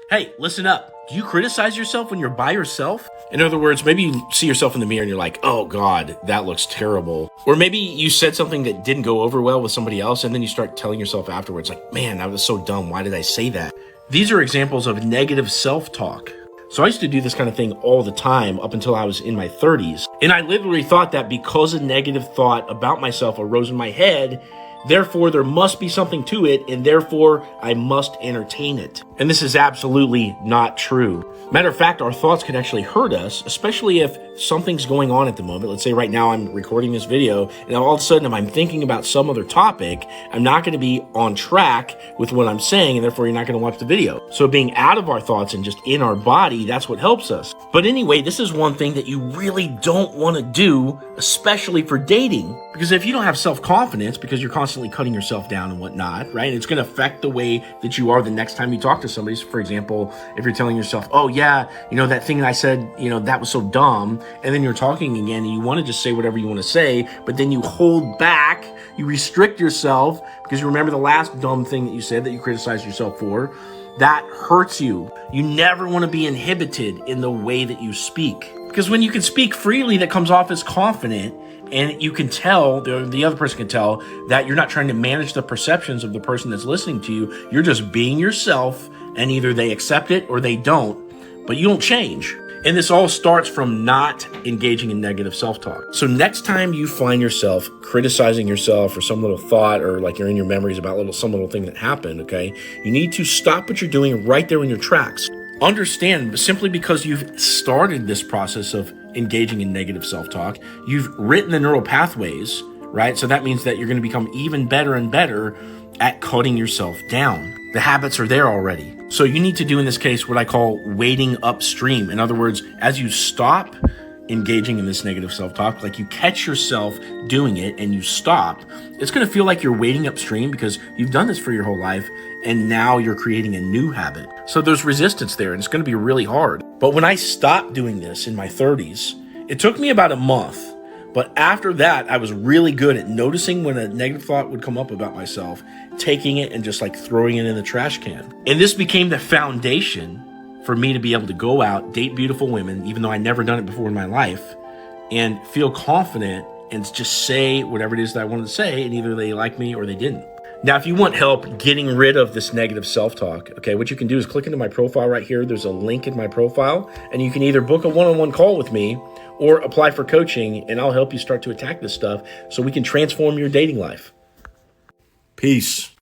Hey, listen up. Do you criticize yourself when you're by yourself? In other words, maybe you see yourself in the mirror and you're like, oh God, that looks terrible. Or maybe you said something that didn't go over well with somebody else and then you start telling yourself afterwards, like, man, that was so dumb. Why did I say that? These are examples of negative self-talk. So I used to do this kind of thing all the time up until I was in my 30s. And I literally thought that because a negative thought about myself arose in my head, therefore there must be something to it, and therefore I must entertain it. And this is absolutely not true. Matter of fact, our thoughts can actually hurt us, especially if something's going on at the moment. Let's say right now I'm recording this video, and all of a sudden if I'm thinking about some other topic, I'm not going to be on track with what I'm saying, and therefore you're not going to watch the video. So being out of our thoughts and just in our body, that's what helps us. But anyway, this is one thing that you really don't want to do, especially for dating. Because if you don't have self-confidence, because you're constantly cutting yourself down and whatnot, right? It's going to affect the way that you are the next time you talk to somebody. So for example, if you're telling yourself, oh yeah, that thing that I said, that was so dumb. And then you're talking again and you want to just say whatever you want to say, but then you hold back, you restrict yourself because you remember the last dumb thing that you said that you criticized yourself for. That hurts you. You never want to be inhibited in the way that you speak. Because when you can speak freely, that comes off as confident, and you can tell, the other person can tell, that you're not trying to manage the perceptions of the person that's listening to you. You're just being yourself, and either they accept it or they don't, but you don't change. And this all starts from not engaging in negative self-talk. So next time you find yourself criticizing yourself for some little thought, or like you're in your memories about some little thing that happened, okay, you need to stop what you're doing right there in your tracks. Understand, simply because you've started this process of engaging in negative self-talk, you've written the neural pathways, right? So that means that you're going to become even better and better at cutting yourself down. The habits are there already. So you need to do in this case what I call wading upstream. In other words, as you stop engaging in this negative self-talk, like you catch yourself doing it and you stop, it's going to feel like you're wading upstream because you've done this for your whole life and now you're creating a new habit. So there's resistance there and it's going to be really hard. But when I stopped doing this in my 30s, it took me about a month. But after that, I was really good at noticing when a negative thought would come up about myself, taking it and just like throwing it in the trash can. And this became the foundation for me to be able to go out, date beautiful women, even though I'd never done it before in my life, and feel confident and just say whatever it is that I wanted to say, and either they like me or they didn't. Now, if you want help getting rid of this negative self-talk, okay, what you can do is click into my profile right here. There's a link in my profile, and you can either book a one-on-one call with me or apply for coaching, and I'll help you start to attack this stuff so we can transform your dating life. Peace.